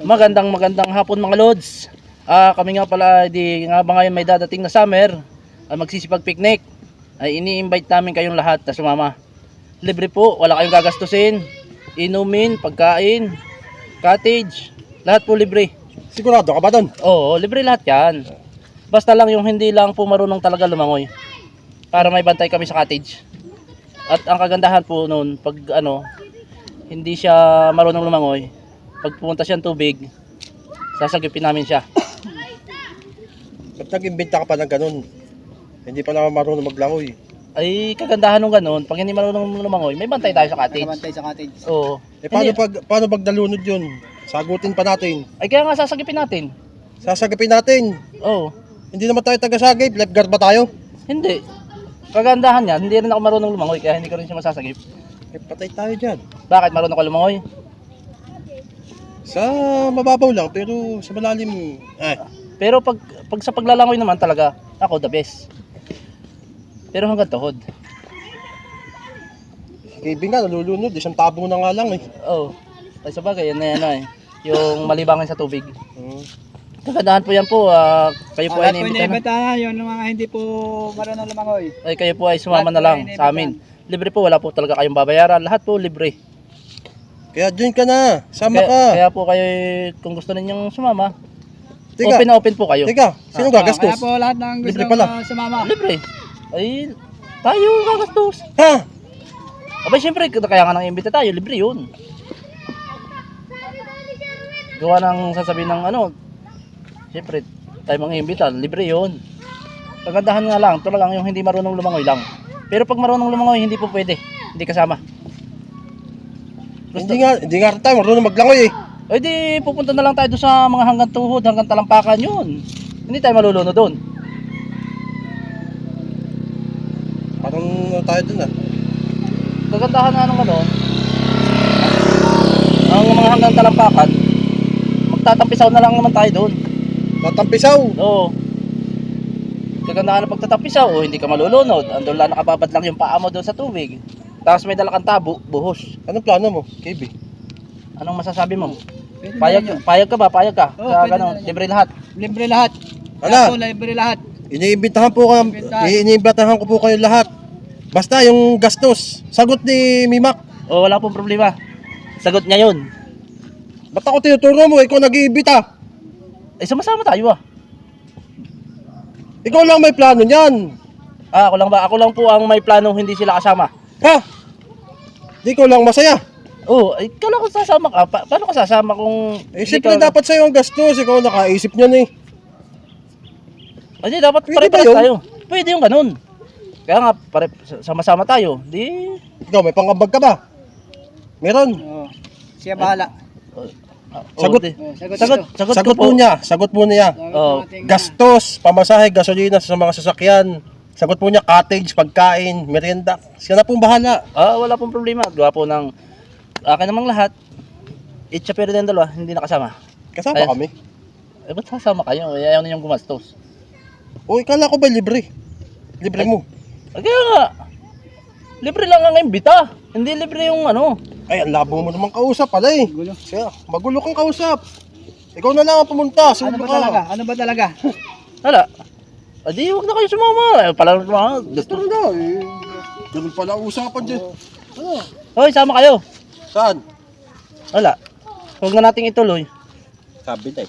Magandang hapon mga lods. Kami nga pala di nga ba ngayon may dadating na summer, magsisipag picnic. Ay ini-invite namin kayong lahat na sumama. Libre po, wala kayong gagastusin. Inumin, pagkain, cottage, lahat po libre. Sigurado ka ba doon? Oo, libre lahat 'yan. Basta lang yung hindi lang po marunong talaga lumangoy. Para may bantay kami sa cottage. At ang kagandahan po noon, pag hindi siya marunong lumangoy, pag pumunta siya ng tubig, sasagipin namin siya. Ba't nag-imbenta ka pa ng ganun? Hindi pa naman marunong maglangoy. Ay, kagandahan nung ganun, pag hindi marunong lumangoy, may bantay tayo sa cottage. Nakabantay sa cottage. Oo. Paano pag nalunod yun? Sagutin pa natin. Ay, kaya nga sasagipin natin. Sasagipin natin. Oo. Hindi naman tayo taga-sagip. Lifeguard ba tayo? Hindi. Kagandahan niya, hindi rin ako marunong lumangoy, kaya hindi ko rin siya masasagip. Patay tayo dyan. Bakit marunong ka lumangoy? Sa mababaw lang, pero sa malalim. Pero pag sa paglalangoy naman talaga, ako the best. Pero hanggang tuhod. Kevin nga, nalulunod. Isang tabong na nga lang eh. Oo. Ay sabagay, yan na yan eh. Yung malibangan sa tubig. Hmm. Kagandahan po yan po, kayo po ay inimbitahan na yun ng mga hindi po marunong lumangoy. Ay kayo po ay sumama na Lahat po lang ay sa amin. Libre po, wala po talaga kayong babayaran. Lahat po libre. Kaya join ka na. Sama ka. Kaya po kayo, kung gusto ninyong sumama, Teka, open na open po kayo. Teka, sino Kaya gagastos? po lahat ng gusto Libre pala. sumama. Libre. Ay, tayo gagastos. Ha? Abay, syempre, kaya nga nang imbita tayo, libre yun. Gawa ng sasabihin ng syempre, tayo mga imbita, libre yun. Kagandahan nga lang, talagang yung hindi marunong lumangoy lang. Pero pag marunong lumangoy, hindi po pwede. Hindi kasama. Hindi nga tayo marunong maglangoy eh. O di, pupunta na lang tayo doon sa mga hanggang tuhod, hanggang talampakan yun. Hindi tayo malulunod doon. Parang tayo dun ah. Kagandahan na ang mga hanggang talampakan, magtatampisaw na lang naman tayo doon. Tatampisaw. Oo. Kagandahan ng pagtatampisaw, hindi ka malulunod. Andun lang nakababad lang yung paa mo doon sa tubig. Tapos may dala kang tabo, buhos. Anong plano mo, KB? Anong masasabi mo? Pwede na yun. Payag ka ba? Payag ka? Oo, Sa pwede ganun, na yun. libre lahat. Libre lahat. Ala. Kaya po, libre lahat. Iniimbitahan ko po kayo lahat. Basta yung gastos, sagot ni Mimak. O wala pong problema. Sagot niya yun. Ba't ako tinuturo mo? Ikaw nag-iimbita. Eh, sama-sama tayo ah. Ikaw lang may plano niyan. Ako lang ba? Ako lang po ang may planong hindi sila kasama. Ha? Di ko lang masaya. Oo, kala ko sasama ka. Paano ka sasama kung... Eh, siyempre dapat sa'yo ang gastos. Ikaw nakaisip niyan eh. Hindi, dapat Pwede ba pare-pares yun? tayo. Pwede yung ganun. Kaya nga, sama-sama tayo. Di... Ikaw, may pangambag ka ba? Meron. Oo. Siya bahala. Sagot. Sagot ko po. Sagot po niya. Oo. Gastos, pamasahe, gasolina sa mga sasakyan. Sagot po niya, cottage, pagkain, merienda. Siya na pong bahala. Wala pong problema. Gawa po ng akin namang lahat. Itcha pero din dalawa, hindi nakasama. Kasama Ay. kami. Eh, ba't sasama kayo? Ayaw ninyong gumastos. O, ikala ko ba libre? Libre mo. Kaya nga, libre lang ang imbita. Hindi libre yung Ay, ang labo mo naman kausap pala eh. Gulo. Siya, magulo kang kausap. Ikaw na lang ang pumunta. Ano ba talaga? Ano ba talaga? Hala. Adi, huwag na kayo sumama. Pala sumama. Gusto na eh. Ganun pala usapan dyan. Hoy, sama kayo. Saan? Wala. Huwag na nating ituloy. Sabi tayo.